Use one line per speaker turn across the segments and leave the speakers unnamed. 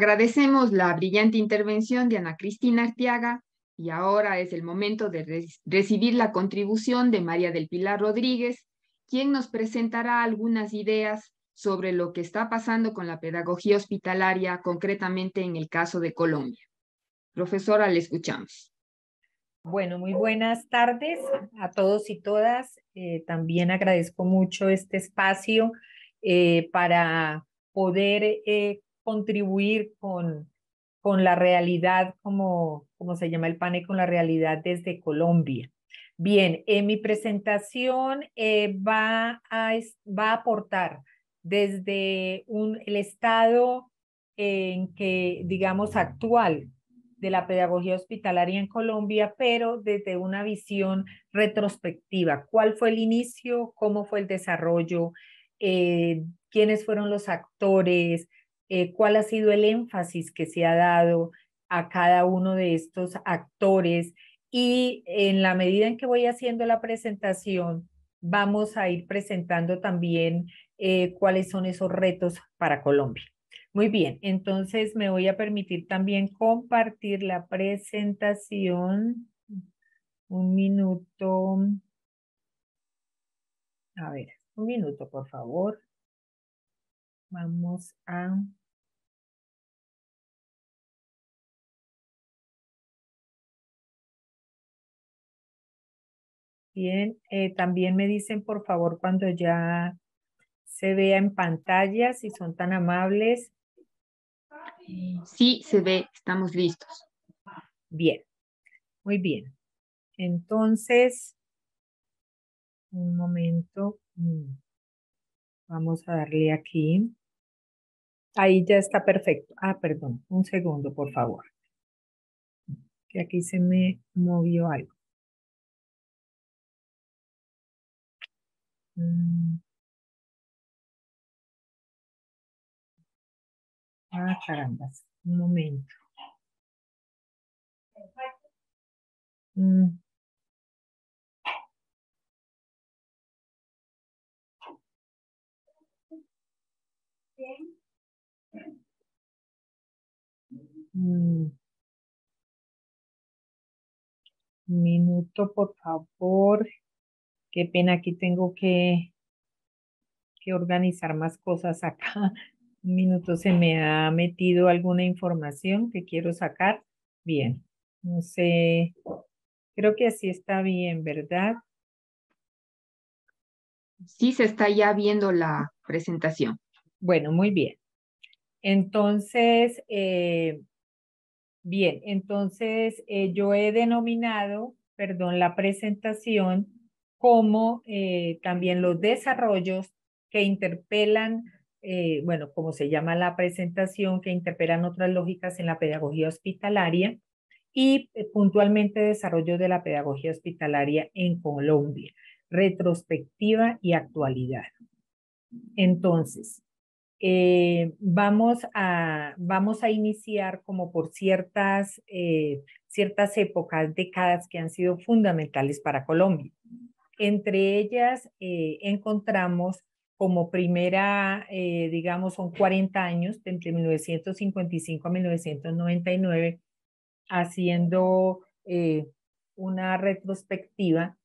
Agradecemos la brillante intervención de Ana Cristina Arteaga y ahora es el momento de recibir la contribución de María del Pilar Rodríguez, quien nos presentará algunas ideas sobre lo que está pasando con la pedagogía hospitalaria, concretamente en el caso de Colombia. Profesora, le escuchamos.
Bueno, muy buenas tardes a todos y todas. También agradezco mucho este espacio para poder contribuir con la realidad, como se llama el panel, con la realidad desde Colombia. Bien, mi presentación va a aportar desde el estado en que, digamos, actual de la pedagogía hospitalaria en Colombia, pero desde una visión retrospectiva. ¿Cuál fue el inicio? ¿Cómo fue el desarrollo? ¿Quiénes fueron los actores? ¿Cuál ha sido el énfasis que se ha dado a cada uno de estos actores? Y en la medida en que voy haciendo la presentación, vamos a ir presentando también cuáles son esos retos para Colombia. Muy bien, entonces me voy a permitir también compartir la presentación. Un minuto. A ver, un minuto, por favor. Vamos a... Bien, también me dicen, por favor, cuando ya se vea en pantalla, si son tan amables.
Sí, se ve, estamos listos.
Bien, muy bien. Entonces, un momento. Vamos a darle aquí. Ahí ya está perfecto. Ah, perdón, un segundo, por favor. Que aquí se me movió algo. Ah, carambas. Un momento. Un minuto, por favor. Qué pena, aquí tengo que organizar más cosas acá. Un minuto, se me ha metido alguna información que quiero sacar. Bien, no sé, creo que así está bien, ¿verdad?
Sí, se está ya viendo la presentación.
Bueno, muy bien. Entonces, yo he denominado, perdón, la presentación como también los desarrollos que interpelan, bueno, como se llama la presentación, que interpelan otras lógicas en la pedagogía hospitalaria y puntualmente desarrollo de la pedagogía hospitalaria en Colombia, retrospectiva y actualidad. Entonces, vamos a iniciar como por ciertas épocas, décadas que han sido fundamentales para Colombia. Entre ellas encontramos como primera, digamos, son 40 años, de entre 1955 a 1999, haciendo una retrospectiva,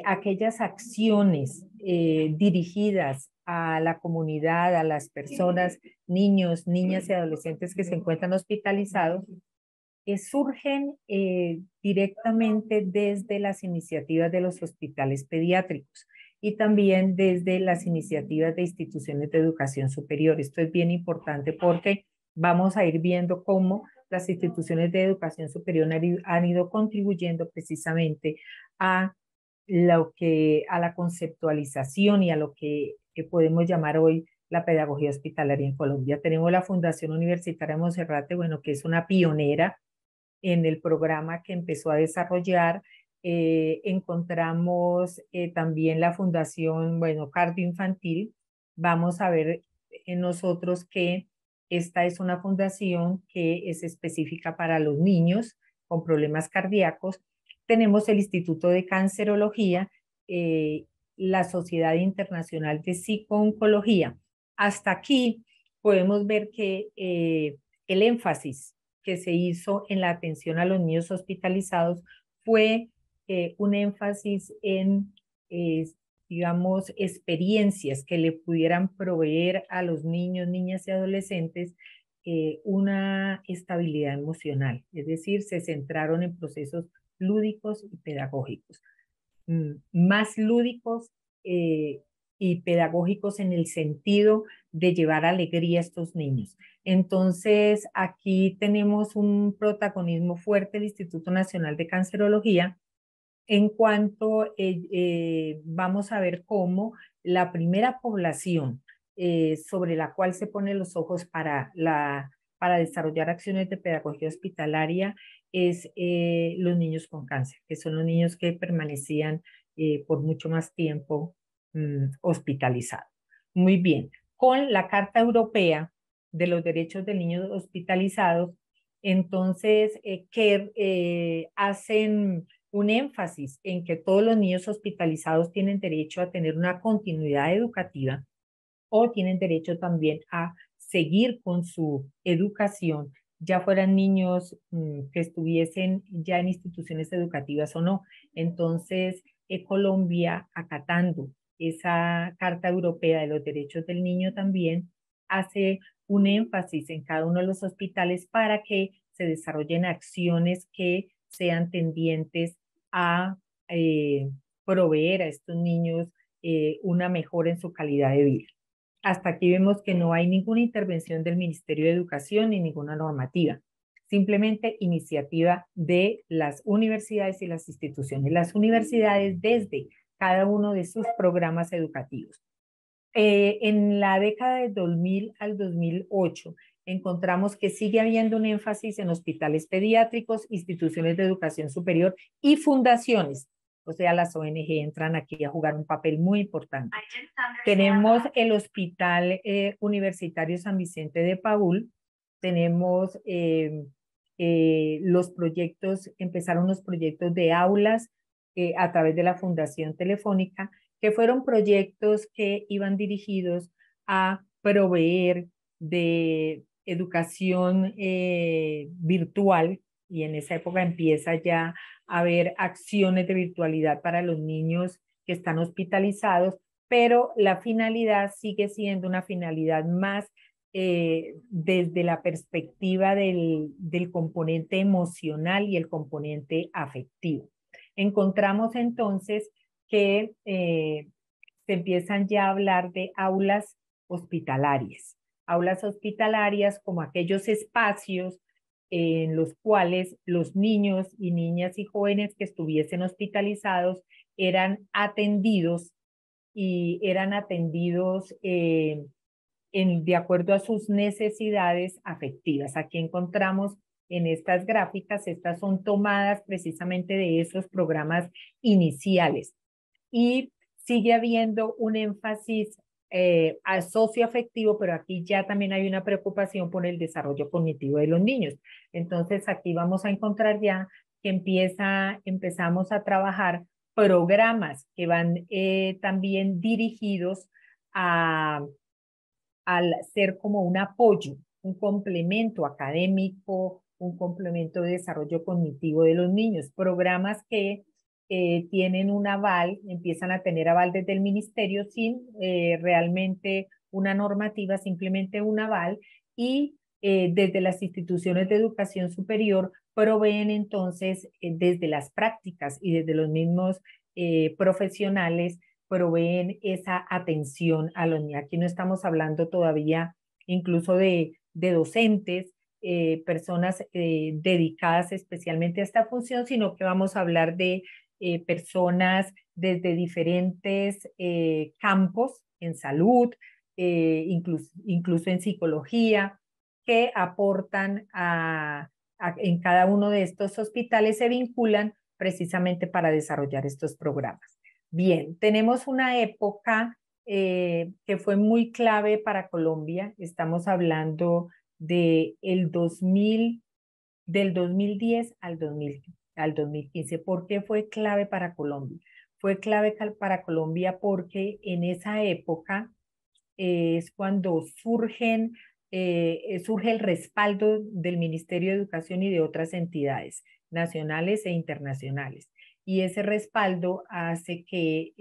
aquellas acciones dirigidas a la comunidad, a las personas, niños, niñas y adolescentes que se encuentran hospitalizados, surgen directamente desde las iniciativas de los hospitales pediátricos y también desde las iniciativas de instituciones de educación superior. Esto es bien importante porque vamos a ir viendo cómo las instituciones de educación superior han ido contribuyendo precisamente a la conceptualización y a lo que podemos llamar hoy la pedagogía hospitalaria en Colombia. Tenemos la Fundación Universitaria Monserrate, bueno, que es una pionera en el programa que empezó a desarrollar. Encontramos también la Fundación, bueno, Cardioinfantil. Vamos a ver en nosotros que esta es una fundación que es específica para los niños con problemas cardíacos. Tenemos el Instituto de Cancerología, la Sociedad Internacional de Psicooncología. Hasta aquí podemos ver que el énfasis que se hizo en la atención a los niños hospitalizados fue un énfasis en, digamos, experiencias que le pudieran proveer a los niños, niñas y adolescentes una estabilidad emocional. Es decir, se centraron en procesos lúdicos y pedagógicos. Más lúdicos y pedagógicos en el sentido de llevar alegría a estos niños. Entonces, aquí tenemos un protagonismo fuerte del Instituto Nacional de Cancerología en cuanto vamos a ver cómo la primera población sobre la cual se ponen los ojos para desarrollar acciones de pedagogía hospitalaria es los niños con cáncer, que son los niños que permanecían por mucho más tiempo hospitalizados. Muy bien, con la Carta Europea de los Derechos de Niños Hospitalizados, entonces, que hacen un énfasis en que todos los niños hospitalizados tienen derecho a tener una continuidad educativa o tienen derecho también a seguir con su educación, ya fueran niños que estuviesen ya en instituciones educativas o no. Entonces, Colombia, acatando esa Carta Europea de los Derechos del Niño también, hace un énfasis en cada uno de los hospitales para que se desarrollen acciones que sean tendientes a proveer a estos niños una mejora en su calidad de vida. Hasta aquí vemos que no hay ninguna intervención del Ministerio de Educación ni ninguna normativa, simplemente iniciativa de las universidades y las instituciones. Las universidades desde cada uno de sus programas educativos. En la década de 2000 al 2008 encontramos que sigue habiendo un énfasis en hospitales pediátricos, instituciones de educación superior y fundaciones. O sea, las ONG entran aquí a jugar un papel muy importante. Tenemos el Hospital Universitario San Vicente de Paúl, tenemos los proyectos, empezaron los proyectos de aulas a través de la Fundación Telefónica, que fueron proyectos que iban dirigidos a proveer de educación virtual, y en esa época empieza ya a haber acciones de virtualidad para los niños que están hospitalizados, pero la finalidad sigue siendo una finalidad más desde la perspectiva del componente emocional y el componente afectivo. Encontramos entonces que se empiezan ya a hablar de aulas hospitalarias como aquellos espacios en los cuales los niños y niñas y jóvenes que estuviesen hospitalizados eran atendidos de acuerdo a sus necesidades afectivas. Aquí encontramos en estas gráficas, estas son tomadas precisamente de esos programas iniciales. Y sigue habiendo un énfasis socioafectivo, pero aquí ya también hay una preocupación por el desarrollo cognitivo de los niños. Entonces aquí vamos a encontrar ya que empezamos a trabajar programas que van también dirigidos al ser como un apoyo, un complemento académico, un complemento de desarrollo cognitivo de los niños. Programas que tienen un aval, empiezan a tener aval desde el ministerio sin realmente una normativa, simplemente un aval, y desde las instituciones de educación superior proveen entonces desde las prácticas y desde los mismos profesionales proveen esa atención a los niños. Aquí no estamos hablando todavía incluso de docentes, personas dedicadas especialmente a esta función, sino que vamos a hablar de personas desde diferentes campos en salud, incluso en psicología, que aportan en cada uno de estos hospitales, se vinculan precisamente para desarrollar estos programas. Bien, tenemos una época que fue muy clave para Colombia. Estamos hablando del 2010 al 2015. ¿Por qué fue clave para Colombia? Fue clave para Colombia porque en esa época es cuando surgen surge el respaldo del Ministerio de Educación y de otras entidades nacionales e internacionales. Y ese respaldo hace que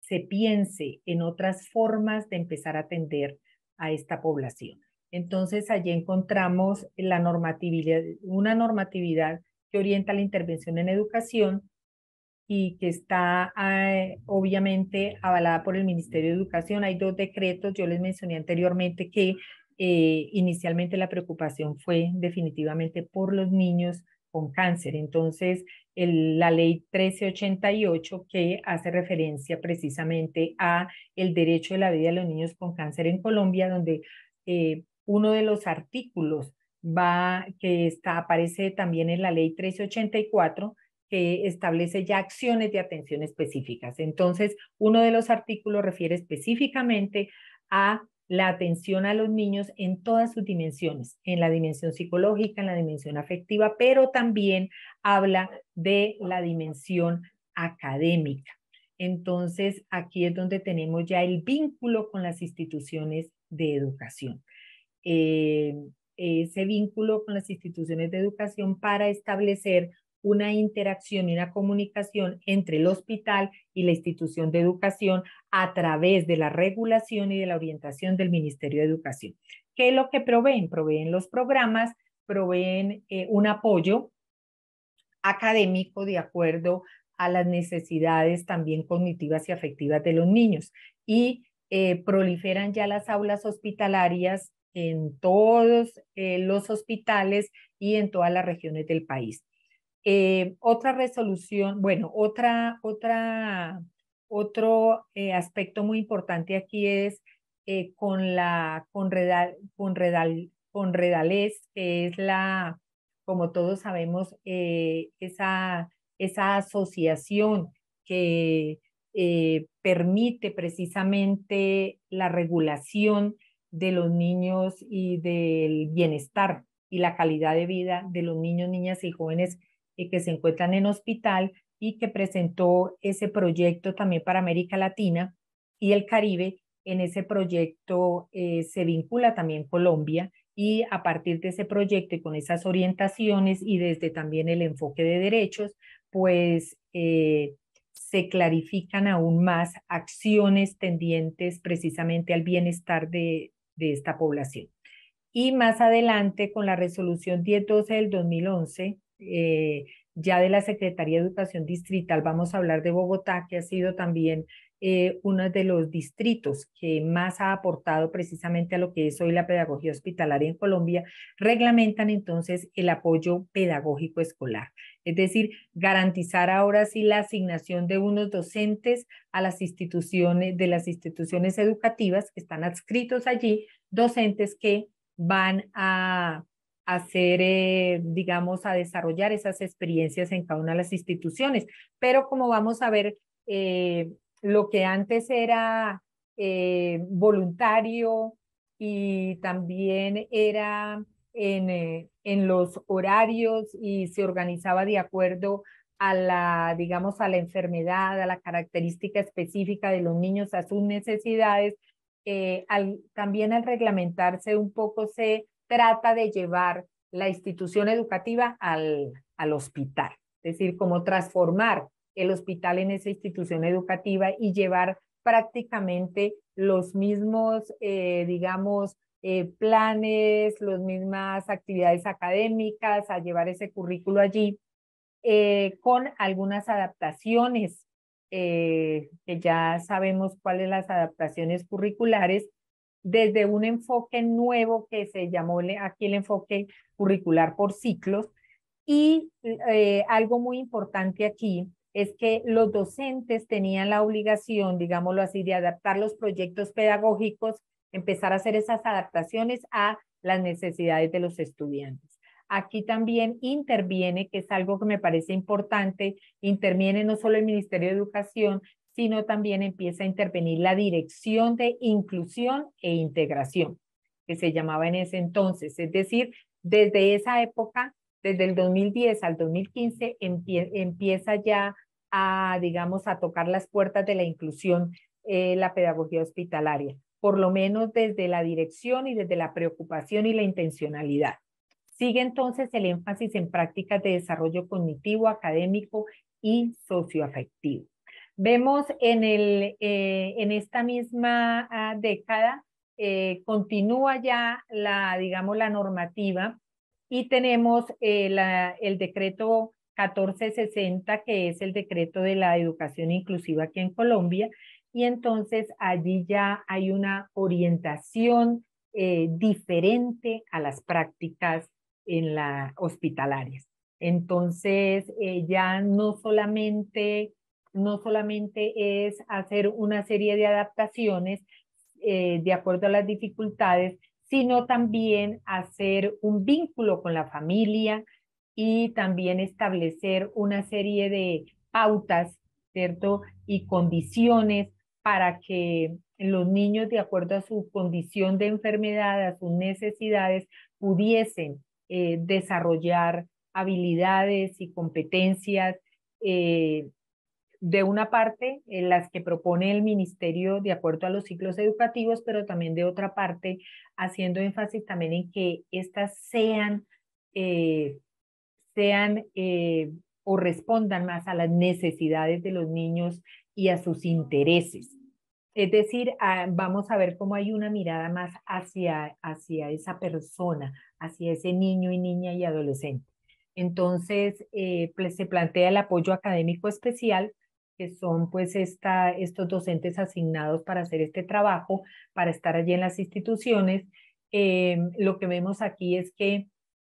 se piense en otras formas de empezar a atender a esta población. Entonces, allí encontramos la normatividad, una normatividad que orienta la intervención en educación y que está obviamente avalada por el Ministerio de Educación. Hay 2 decretos, yo les mencioné anteriormente que inicialmente la preocupación fue definitivamente por los niños con cáncer. Entonces, la ley 1388 que hace referencia precisamente a el derecho de la vida de los niños con cáncer en Colombia, donde uno de los artículos aparece también en la ley 1384, que establece ya acciones de atención específicas. Entonces, uno de los artículos refiere específicamente a la atención a los niños en todas sus dimensiones, en la dimensión psicológica, en la dimensión afectiva, pero también habla de la dimensión académica. Entonces, aquí es donde tenemos ya el vínculo con las instituciones de educación. Ese vínculo con las instituciones de educación para establecer una interacción y una comunicación entre el hospital y la institución de educación a través de la regulación y de la orientación del Ministerio de Educación. ¿Qué es lo que proveen? Proveen los programas, proveen un apoyo académico de acuerdo a las necesidades también cognitivas y afectivas de los niños y proliferan ya las aulas hospitalarias en todos los hospitales y en todas las regiones del país. Otra resolución, bueno, otro aspecto muy importante aquí es con Redalés, que es como todos sabemos, esa asociación que permite precisamente la regulación de los niños y del bienestar y la calidad de vida de los niños, niñas y jóvenes que se encuentran en hospital y que presentó ese proyecto también para América Latina y el Caribe. En ese proyecto se vincula también Colombia y a partir de ese proyecto y con esas orientaciones y desde también el enfoque de derechos, pues se clarifican aún más acciones tendientes precisamente al bienestar de esta población. Y más adelante, con la resolución 1012 del 2011, ya de la Secretaría de Educación Distrital, vamos a hablar de Bogotá, que ha sido también uno de los distritos que más ha aportado precisamente a lo que es hoy la pedagogía hospitalaria en Colombia, reglamentan entonces el apoyo pedagógico escolar. Es decir, garantizar ahora sí la asignación de unos docentes a las instituciones, de las instituciones educativas que están adscritos allí, docentes que van a hacer, digamos, a desarrollar esas experiencias en cada una de las instituciones. Pero como vamos a ver, lo que antes era voluntario y también era en los horarios y se organizaba de acuerdo a la, digamos, a la enfermedad, a la característica específica de los niños, a sus necesidades, también al reglamentarse un poco se trata de llevar la institución educativa al hospital, es decir, como transformar el hospital en esa institución educativa y llevar prácticamente los mismos, digamos, planes, las mismas actividades académicas, a llevar ese currículo allí, con algunas adaptaciones, que ya sabemos cuáles las adaptaciones curriculares, desde un enfoque nuevo que se llamó aquí el enfoque curricular por ciclos. Y algo muy importante aquí es que los docentes tenían la obligación, digámoslo así, de adaptar los proyectos pedagógicos, empezar a hacer esas adaptaciones a las necesidades de los estudiantes. Aquí también interviene, que es algo que me parece importante, interviene no solo el Ministerio de Educación, sino también empieza a intervenir la Dirección de Inclusión e Integración, que se llamaba en ese entonces. Es decir, desde esa época, desde el 2010 al 2015, empieza ya a, digamos, a tocar las puertas de la inclusión, la pedagogía hospitalaria. por lo menos desde la dirección y desde la preocupación y la intencionalidad. Sigue entonces el énfasis en prácticas de desarrollo cognitivo, académico y socioafectivo. Vemos en esta misma década, continúa ya digamos, la normativa y tenemos el decreto 1460, que es el decreto de la educación inclusiva aquí en Colombia, y entonces allí ya hay una orientación diferente a las prácticas en las hospitalarias. Entonces, ya no solamente es hacer una serie de adaptaciones de acuerdo a las dificultades, sino también hacer un vínculo con la familia y también establecer una serie de pautas, ¿cierto? Y condiciones para que los niños, de acuerdo a su condición de enfermedad, a sus necesidades, pudiesen desarrollar habilidades y competencias de una parte, las que propone el ministerio de acuerdo a los ciclos educativos, pero también de otra parte, haciendo énfasis también en que estas eh, o respondan más a las necesidades de los niños y a sus intereses. Es decir, vamos a ver cómo hay una mirada más hacia esa persona, hacia ese niño y niña y adolescente. Entonces, pues, se plantea el apoyo académico especial, que son pues estos docentes asignados para hacer este trabajo, para estar allí en las instituciones. Lo que vemos aquí es que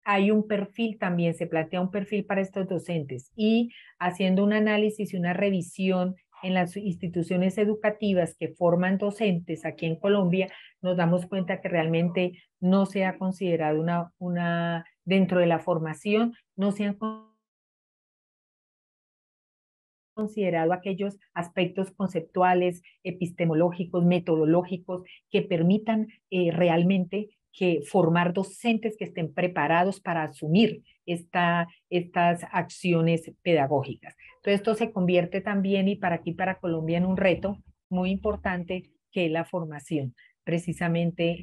hay un perfil también, se plantea un perfil para estos docentes, y haciendo un análisis y una revisión en las instituciones educativas que forman docentes aquí en Colombia, nos damos cuenta que realmente no se ha considerado dentro de la formación, no se han considerado aquellos aspectos conceptuales, epistemológicos, metodológicos que permitan realmente que formar docentes que estén preparados para asumir estas acciones pedagógicas. Entonces, esto se convierte también, y para aquí, para Colombia, en un reto muy importante, que es la formación, precisamente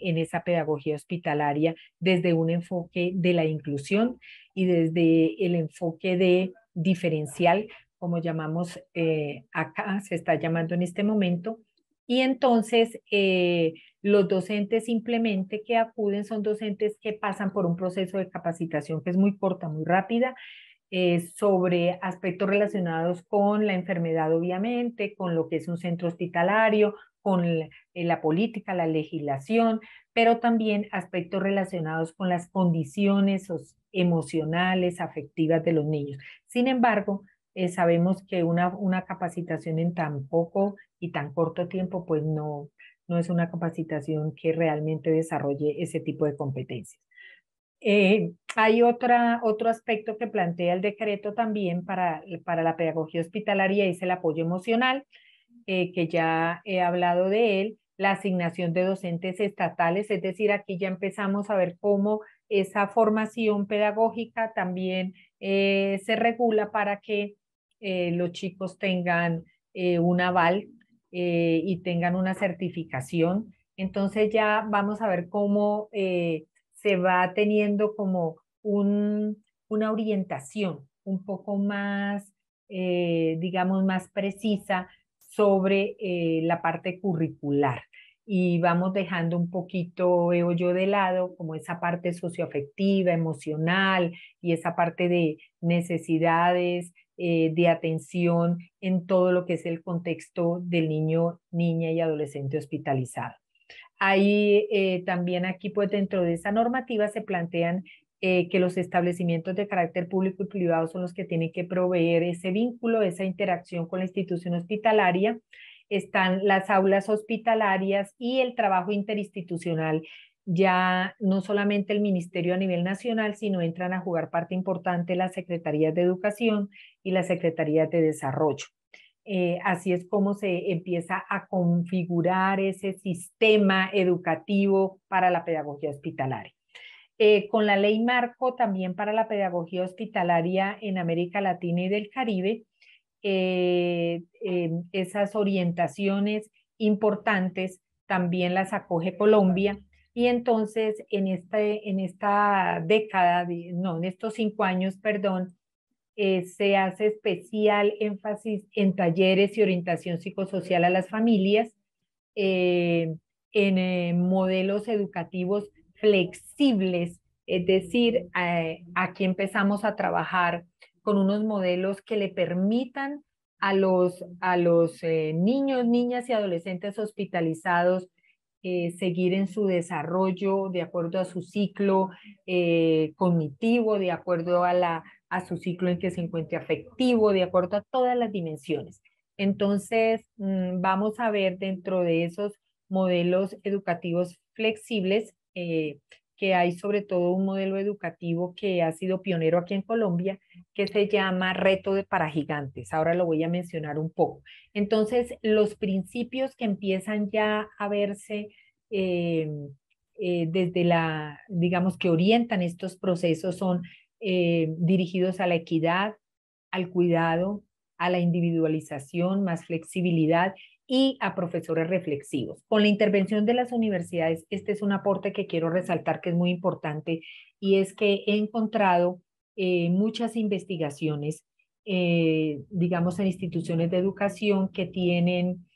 en esa pedagogía hospitalaria, desde un enfoque de la inclusión y desde el enfoque de diferencial, como llamamos acá, se está llamando en este momento. Y entonces los docentes simplemente que acuden son docentes que pasan por un proceso de capacitación que es muy corta, muy rápida, sobre aspectos relacionados con la enfermedad, obviamente, con lo que es un centro hospitalario, con la política, la legislación, pero también aspectos relacionados con las condiciones emocionales, afectivas de los niños. Sin embargo, sabemos que una capacitación en tan poco y tan corto tiempo, pues no es una capacitación que realmente desarrolle ese tipo de competencias. Hay otro aspecto que plantea el decreto también para la pedagogía hospitalaria, es el apoyo emocional, que ya he hablado de él, la asignación de docentes estatales, es decir, aquí ya empezamos a ver cómo esa formación pedagógica también se regula para que los chicos tengan un aval y tengan una certificación. Entonces ya vamos a ver cómo se va teniendo como una orientación un poco más, digamos, más precisa sobre la parte curricular. Y vamos dejando un poquito, veo yo, de lado como esa parte socioafectiva, emocional, y esa parte de necesidades de atención en todo lo que es el contexto del niño, niña y adolescente hospitalizado. Ahí también aquí, pues dentro de esa normativa se plantean que los establecimientos de carácter público y privado son los que tienen que proveer ese vínculo, esa interacción con la institución hospitalaria. Están las aulas hospitalarias y el trabajo interinstitucional. Ya no solamente el ministerio a nivel nacional, sino entran a jugar parte importante las secretarías de educación y las secretarías de desarrollo. Así es como se empieza a configurar ese sistema educativo para la pedagogía hospitalaria. Con la ley marco también para la pedagogía hospitalaria en América Latina y del Caribe, esas orientaciones importantes también las acoge Colombia. Y entonces en esta década, no, en estos 5 años, perdón, se hace especial énfasis en talleres y orientación psicosocial a las familias, eh, en modelos educativos flexibles, es decir, aquí empezamos a trabajar con unos modelos que le permitan a los niños, niñas y adolescentes hospitalizados seguir en su desarrollo de acuerdo a su ciclo cognitivo, de acuerdo a su ciclo en que se encuentre afectivo, de acuerdo a todas las dimensiones. Entonces, vamos a ver dentro de esos modelos educativos flexibles, que hay sobre todo un modelo educativo que ha sido pionero aquí en Colombia, que se llama Reto para Gigantes. Ahora lo voy a mencionar un poco. Entonces, los principios que empiezan ya a verse eh, desde digamos, que orientan estos procesos son dirigidos a la equidad, al cuidado, a la individualización, más flexibilidad y a profesores reflexivos. Con la intervención de las universidades, este es un aporte que quiero resaltar que es muy importante, y es que he encontrado muchas investigaciones, digamos, en instituciones de educación que tienen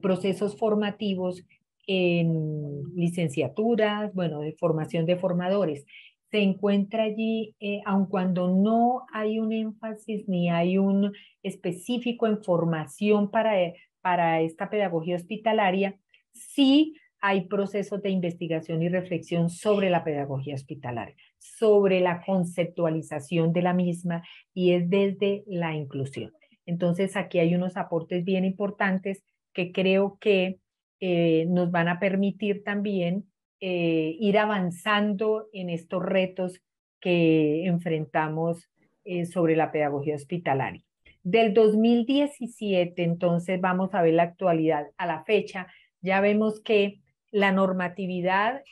procesos formativos en licenciaturas, bueno, de formación de formadores. Se encuentra allí, aun cuando no hay un énfasis ni hay un específico en formación para esta pedagogía hospitalaria, sí hay procesos de investigación y reflexión sobre la pedagogía hospitalaria, sobre la conceptualización de la misma, y es desde la inclusión. Entonces, aquí hay unos aportes bien importantes que creo que nos van a permitir también ir avanzando en estos retos que enfrentamos sobre la pedagogía hospitalaria. Del 2017, entonces, vamos a ver la actualidad. A la fecha, ya vemos que la normatividad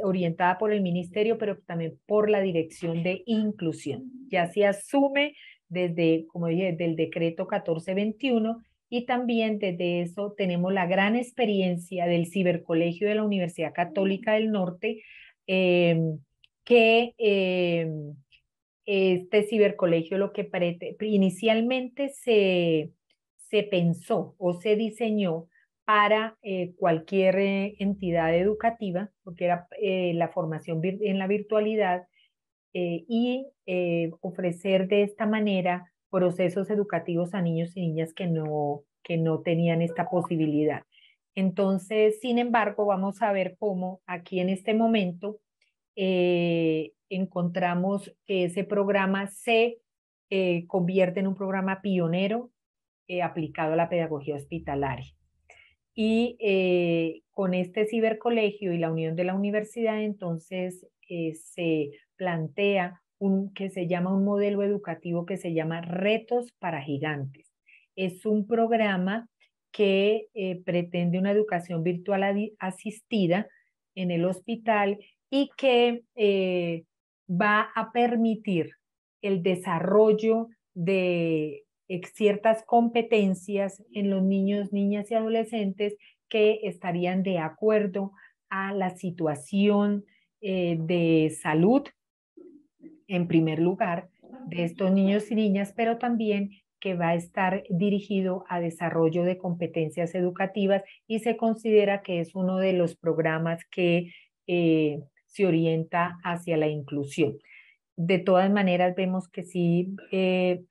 orientada por el ministerio, pero también por la Dirección de Inclusión, ya se asume desde, como dije, del decreto 1421, y también desde eso tenemos la gran experiencia del Cibercolegio de la Universidad Católica del Norte, que este cibercolegio lo que inicialmente se pensó o se diseñó para cualquier entidad educativa, porque era la formación en la virtualidad, y ofrecer de esta manera procesos educativos a niños y niñas que no tenían esta posibilidad. Entonces, sin embargo, vamos a ver cómo aquí en este momento encontramos que ese programa se convierte en un programa pionero aplicado a la pedagogía hospitalaria. Y con este cibercolegio y la unión de la universidad, entonces se plantea que se llama un modelo educativo que se llama Retos para Gigantes. Es un programa que pretende una educación virtual asistida en el hospital, y que va a permitir el desarrollo de ciertas competencias en los niños, niñas y adolescentes que estarían de acuerdo a la situación de salud, en primer lugar, de estos niños y niñas, pero también que va a estar dirigido a desarrollo de competencias educativas, y se considera que es uno de los programas que se orienta hacia la inclusión. De todas maneras, vemos que sí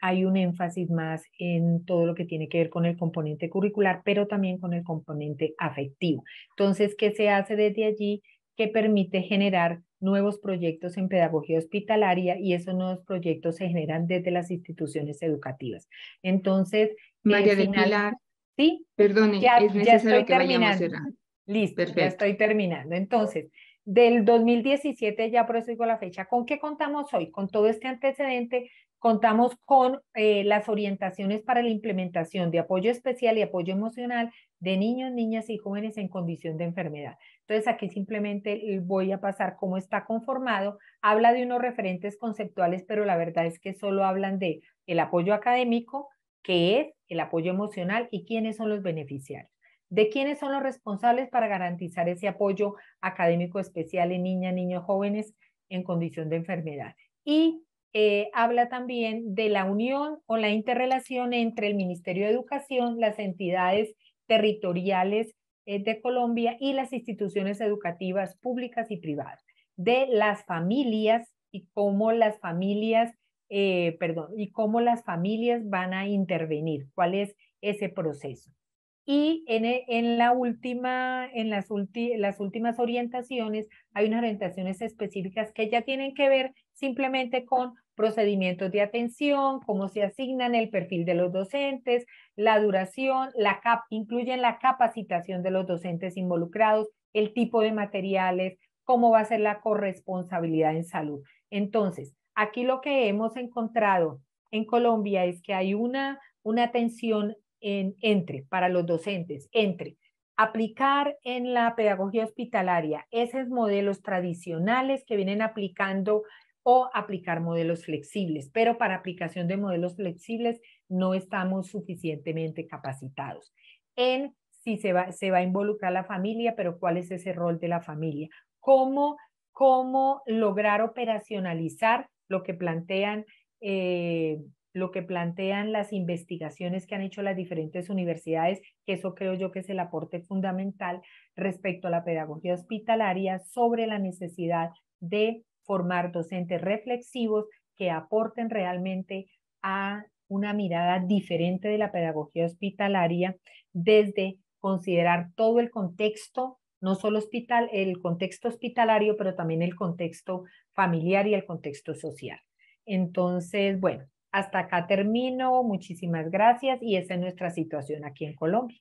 hay un énfasis más en todo lo que tiene que ver con el componente curricular, pero también con el componente afectivo. Entonces, ¿qué se hace desde allí? Que permite generar nuevos proyectos en pedagogía hospitalaria, y esos nuevos proyectos se generan desde las instituciones educativas. Entonces,
María del Pilar,
sí,
perdone,
ya,
es
ya
necesario
estoy
que vayamos
terminando.
cerrando.
Listo, ya
Perfecto.
estoy terminando. Entonces, del 2017, ya por eso digo la fecha, ¿con qué contamos hoy? Con todo este antecedente, contamos con las orientaciones para la implementación de apoyo especial y apoyo emocional de niños, niñas y jóvenes en condición de enfermedad. Entonces, aquí simplemente voy a pasar cómo está conformado. Habla de unos referentes conceptuales, pero la verdad es que solo hablan de el apoyo académico, qué es el apoyo emocional y quiénes son los beneficiarios. de quiénes son los responsables para garantizar ese apoyo académico especial en niñas, niños, jóvenes en condición de enfermedad. Y habla también de la unión o la interrelación entre el Ministerio de Educación, las entidades territoriales de Colombia y las instituciones educativas públicas y privadas, de las familias y cómo las familias, y cómo las familias van a intervenir, cuál es ese proceso. Y en las últimas orientaciones hay unas orientaciones específicas que ya tienen que ver simplemente con procedimientos de atención, cómo se asignan el perfil de los docentes, la duración, incluyen la capacitación de los docentes involucrados, el tipo de materiales, cómo va a ser la corresponsabilidad en salud. Entonces, aquí lo que hemos encontrado en Colombia es que hay una tensión para los docentes, entre aplicar en la pedagogía hospitalaria esos modelos tradicionales que vienen aplicando o aplicar modelos flexibles, pero para aplicación de modelos flexibles no estamos suficientemente capacitados. En si se va a involucrar la familia, pero ¿cuál es ese rol de la familia? ¿Cómo lograr operacionalizar lo que plantean las investigaciones que han hecho las diferentes universidades, que eso creo yo que es el aporte fundamental respecto a la pedagogía hospitalaria sobre la necesidad de formar docentes reflexivos que aporten realmente a una mirada diferente de la pedagogía hospitalaria desde considerar todo el contexto, no solo el contexto hospitalario, pero también el contexto familiar y el contexto social. Entonces, bueno, hasta acá termino. Muchísimas gracias y esa es nuestra situación aquí en Colombia.